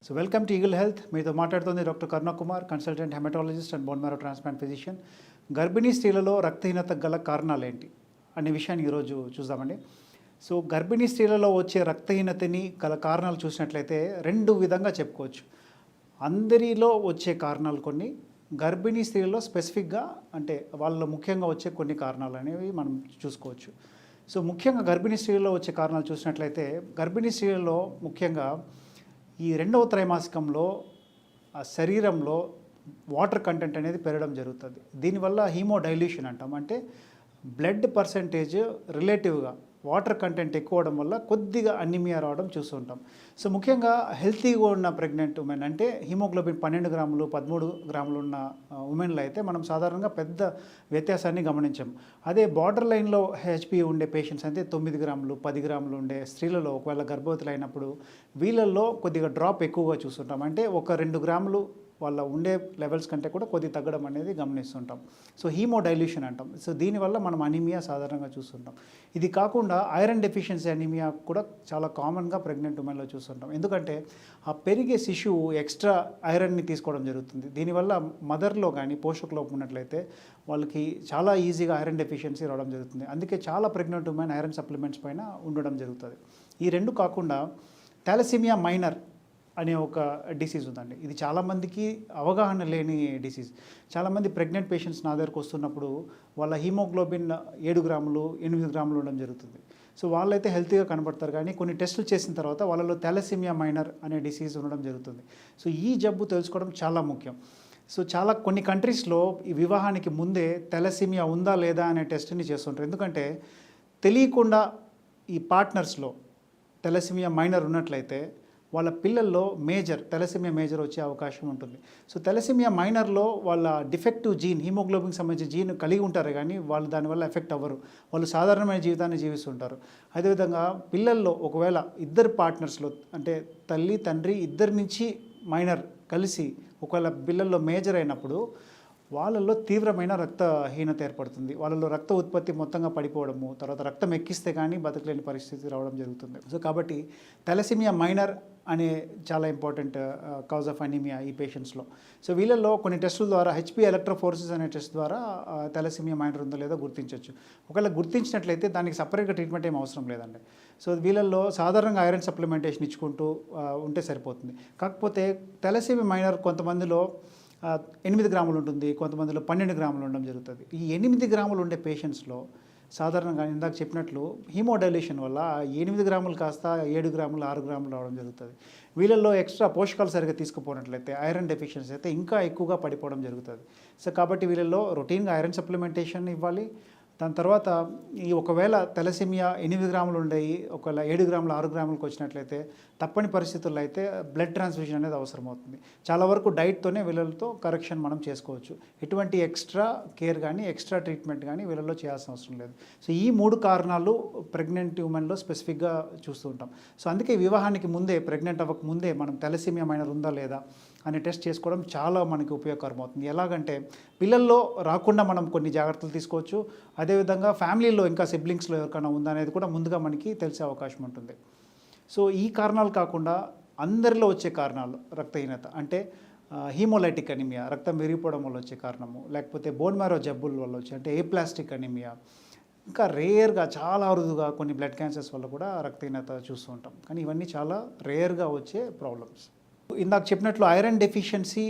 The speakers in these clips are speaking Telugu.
So welcome to Eagle Health. మీతో మాట్లాడుతుంది doctor Karuna Kumar, consultant haematologist and bone marrow transplant physician. గర్భిణీ స్త్రీలలో రక్తహీనత గల కారణాలు ఏంటి అనే విషయాన్ని ఈరోజు చూద్దామండి. సో గర్భిణీ స్త్రీలలో వచ్చే రక్తహీనతని గల కారణాలు చూసినట్లయితే రెండు విధంగా చెప్పుకోవచ్చు. అందరిలో వచ్చే కారణాలు కొన్ని, గర్భిణీ స్త్రీలలో స్పెసిఫిక్గా అంటే వాళ్ళలో ముఖ్యంగా వచ్చే కొన్ని కారణాలు అనేవి మనం చూసుకోవచ్చు. సో ముఖ్యంగా గర్భిణీ స్త్రీలలో వచ్చే కారణాలు చూసినట్లయితే గర్భిణీ స్త్రీలలో ముఖ్యంగా ఈ రెండవ త్రైమాసికంలో ఆ శరీరంలో వాటర్ కంటెంట్ అనేది పెరగడం జరుగుతుంది. దీనివల్ల హీమోడైల్యూషన్ అంటాం. అంటే బ్లడ్ పర్సంటేజ్ రిలేటివ్గా వాటర్ కంటెంట్ ఎక్కువ అవడం వల్ల కొద్దిగా అనిమియా రావడం చూస్తుంటాం. సో ముఖ్యంగా హెల్తీగా ఉన్న ప్రెగ్నెంట్ ఉమెన్ అంటే హిమోగ్లోబిన్ 12 గ్రాములు 13 గ్రాములు ఉన్న ఉమెన్లో అయితే మనం సాధారణంగా పెద్ద వ్యత్యాసాన్ని గమనించాం. అదే బార్డర్ లైన్లో హెచ్పి ఉండే పేషెంట్స్ అయితే 9 గ్రాములు 10 గ్రాములు ఉండే స్త్రీలలో ఒకవేళ గర్భవతులు అయినప్పుడు వీళ్ళల్లో కొద్దిగా డ్రాప్ ఎక్కువగా చూస్తుంటాం. అంటే ఒక 2 గ్రాములు వాళ్ళ ఉండే లెవెల్స్ కంటే కూడా కొద్ది తగ్గడం అనేది గమనిస్తుంటాం. సో హీమోడైల్యూషన్ అంటాం. సో దీనివల్ల మనం అనీమియా సాధారణంగా చూస్తుంటాం. ఇది కాకుండా ఐరన్ డెఫిషియన్సీ అనీమియా కూడా చాలా కామన్గా ప్రెగ్నెంట్ ఉమెన్లో చూస్తుంటాం. ఎందుకంటే ఆ పెరిగే శిశువు ఎక్స్ట్రా ఐరన్ని తీసుకోవడం జరుగుతుంది. దీనివల్ల మదర్లో కానీ పోషకలోపం ఉన్నట్లయితే వాళ్ళకి చాలా ఈజీగా ఐరన్ డెఫిషియన్సీ రావడం జరుగుతుంది. అందుకే చాలా ప్రెగ్నెంట్ ఉమెన్ ఐరన్ సప్లిమెంట్స్ పైన ఉండడం జరుగుతుంది. ఈ రెండు కాకుండా థాలసీమియా మైనర్ అనే ఒక డిసీజ్ ఉందండి. ఇది చాలామందికి అవగాహన లేని డిసీజ్. చాలామంది ప్రెగ్నెంట్ పేషెంట్స్ నా దగ్గరకు వస్తున్నప్పుడు వాళ్ళ హీమోగ్లోబిన్ 7 గ్రాములు 8 గ్రాములు ఉండడం జరుగుతుంది. సో వాళ్ళైతే హెల్తీగా కనబడతారు, కానీ కొన్ని టెస్టులు చేసిన తర్వాత వాళ్ళలో థాలసీమియా మైనర్ అనే డిసీజ్ ఉండడం జరుగుతుంది. సో ఈ జబ్బు తెలుసుకోవడం చాలా ముఖ్యం. సో కొన్ని కంట్రీస్లో ఈ వివాహానికి ముందే థాలసీమియా ఉందా లేదా అనే టెస్ట్ని చేస్తుంటారు. ఎందుకంటే తెలియకుండా ఈ పార్ట్నర్స్లో థాలసీమియా మైనర్ ఉన్నట్లయితే వాళ్ళ పిల్లల్లో థాలసీమియా మేజర్ వచ్చే అవకాశం ఉంటుంది. సో థాలసీమియా మైనర్లో వాళ్ళ డిఫెక్టివ్ జీన్ హీమోగ్లోబిన్కి సంబంధించిన జీన్ కలిగి ఉంటారు, కానీ వాళ్ళు దానివల్ల ఎఫెక్ట్ అవ్వరు. వాళ్ళు సాధారణమైన జీవితాన్ని జీవిస్తుంటారు. అదేవిధంగా పిల్లల్లో ఒకవేళ ఇద్దరు పార్ట్నర్స్లో అంటే తల్లి తండ్రి ఇద్దరి నుంచి మైనర్ కలిసి ఒకవేళ పిల్లల్లో మేజర్ అయినప్పుడు వాళ్ళల్లో తీవ్రమైన రక్తహీనత ఏర్పడుతుంది. వాళ్ళలో రక్త ఉత్పత్తి మొత్తంగా పడిపోవడము, తర్వాత రక్తం ఎక్కిస్తే కానీ బతకలేని పరిస్థితి రావడం జరుగుతుంది. సో కాబట్టి థాలసీమియా మైనర్ అనే చాలా ఇంపార్టెంట్ కాజ్ ఆఫ్ అనీమియా ఈ పేషెంట్స్లో. సో వీళ్ళల్లో కొన్ని టెస్టుల ద్వారా హెచ్పి ఎలక్ట్రోఫోరెసిస్ అనే టెస్ట్ ద్వారా థాలసీమియా మైనర్ ఉందో లేదో గుర్తించవచ్చు. ఒకవేళ గుర్తించినట్లయితే దానికి సపరేట్గా ట్రీట్మెంట్ ఏం అవసరం లేదండి. సో వీళ్ళల్లో సాధారణంగా ఐరన్ సప్లిమెంటేషన్ ఇచ్చుకుంటూ ఉంటే సరిపోతుంది. కాకపోతే థాలసీమియా మైనర్ కొంతమందిలో 8 గ్రాములు ఉంటుంది, కొంతమందిలో 12 గ్రాములు ఉండడం జరుగుతుంది. ఈ 8 గ్రాములు ఉండే పేషెంట్స్లో సాధారణంగా ఇందాక చెప్పినట్లు హీమోడైల్యూషన్ వల్ల 8 గ్రాములు కాస్త 7 గ్రాములు 6 గ్రాములు రావడం జరుగుతుంది. వీళ్ళల్లో ఎక్స్ట్రా పోషకాలు సరిగ్గా తీసుకుపోయినట్లయితే ఐరన్ డెఫిషియన్సీ అయితే ఇంకా ఎక్కువగా పడిపోవడం జరుగుతుంది. సో కాబట్టి వీళ్ళల్లో రొటీన్గా ఐరన్ సప్లిమెంటేషన్ ఇవ్వాలి. దాని తర్వాత ఒకవేళ థాలసీమియా 8 గ్రాములు ఉండేవి ఒకవేళ 7 గ్రాములు 6 గ్రాములకు వచ్చినట్లయితే తప్పని పరిస్థితుల్లో అయితే బ్లడ్ ట్రాన్స్ఫ్యూషన్ అనేది అవసరం అవుతుంది. చాలా వరకు డైట్తోనే వీళ్ళతో కరెక్షన్ మనం చేసుకోవచ్చు. ఎటువంటి ఎక్స్ట్రా కేర్ కానీ ఎక్స్ట్రా ట్రీట్మెంట్ కానీ వీళ్ళలో చేయాల్సిన అవసరం లేదు. సో ఈ 3 కారణాలు ప్రెగ్నెంట్ ఉమెన్లో స్పెసిఫిక్గా చూస్తూ ఉంటాం. సో అందుకే వివాహానికి ముందే ప్రెగ్నెంట్ అవ్వక ముందే మనం థాలసీమియా మైనర్ ఉందా లేదా అనే టెస్ట్ చేసుకోవడం చాలా మనకి ఉపయోగకరం అవుతుంది. ఎలాగంటే పిల్లల్లో రాకుండా మనం కొన్ని జాగ్రత్తలు తీసుకోవచ్చు. అదేవిధంగా ఫ్యామిలీలో ఇంకా సిబ్లింగ్స్లో ఎవరికైనా ఉందా అనేది కూడా ముందుగా మనకి తెలిసే అవకాశం ఉంటుంది. సో ఈ కారణాలు కాకుండా అందరిలో వచ్చే కారణాలు రక్తహీనత అంటే హీమోలైటిక్ అనీమియా రక్తం విరిగిపోవడం వల్ల వచ్చే కారణము, లేకపోతే బోన్ మ్యారో జబ్బుల వల్ల వచ్చే అంటే ఏప్లాస్టిక్ అనీమియా, ఇంకా రేర్గా చాలా అరుదుగా కొన్ని బ్లడ్ క్యాన్సర్స్ వల్ల కూడా రక్తహీనత చూస్తూ ఉంటాం. కానీ ఇవన్నీ చాలా రేర్గా వచ్చే ప్రాబ్లమ్స్. ఇందాక చెప్పినట్లు ఐరన్ డెఫిషియన్సీ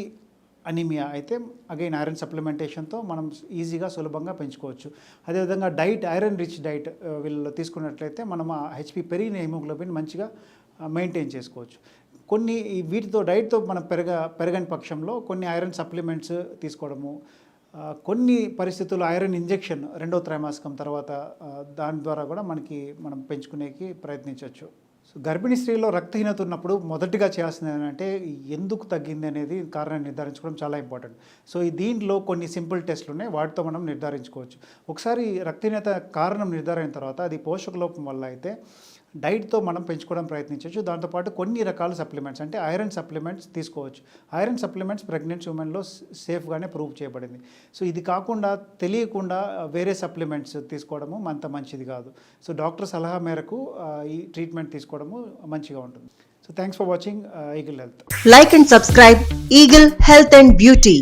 అనీమియా అయితే అగైన్ ఐరన్ సప్లిమెంటేషన్తో మనం ఈజీగా సులభంగా పెంచుకోవచ్చు. అదేవిధంగా ఐరన్ రిచ్ డైట్ వీళ్ళు తీసుకున్నట్లయితే మనం ఆ హెచ్పి పెరిగిన హిమోగ్లోబిన్ మంచిగా మెయింటైన్ చేసుకోవచ్చు. వీటితో డైట్తో మనం పెరగని పక్షంలో కొన్ని ఐరన్ సప్లిమెంట్స్ తీసుకోవడము, కొన్ని పరిస్థితుల్లో ఐరన్ ఇంజెక్షన్ 2వ త్రైమాసికం తర్వాత దాని ద్వారా కూడా మనం పెంచుకునేకి ప్రయత్నించవచ్చు. సో గర్భిణీ స్త్రీలో రక్తహీనత ఉన్నప్పుడు మొదటిగా చేయాల్సింది ఏంటంటే ఎందుకు తగ్గింది అనేది కారణాన్ని నిర్ధారించుకోవడం చాలా ఇంపార్టెంట్. సో దీంట్లో కొన్ని సింపుల్ టెస్ట్లు ఉన్నాయి, వాటితో మనం నిర్ధారించుకోవచ్చు. ఒకసారి రక్తహీనత కారణం నిర్ధారణ తర్వాత అది పోషక లోపం వల్ల అయితే డైట్తో మనం పెంచుకోవడం ప్రయత్నించవచ్చు. దాంతోపాటు కొన్ని రకాల సప్లిమెంట్స్ అంటే ఐరన్ సప్లిమెంట్స్ తీసుకోవచ్చు. ఐరన్ సప్లిమెంట్స్ ప్రెగ్నెంట్ ఉమెన్లో సేఫ్గానే ప్రూవ్ చేయబడింది. సో ఇది కాకుండా తెలియకుండా వేరే సప్లిమెంట్స్ తీసుకోవడము అంత మంచిది కాదు. సో డాక్టర్ సలహా మేరకు ఈ ట్రీట్మెంట్ తీసుకోవడము మంచిగా ఉంటుంది. So thanks for watching eagle health. Like and subscribe Eagle Health and Beauty.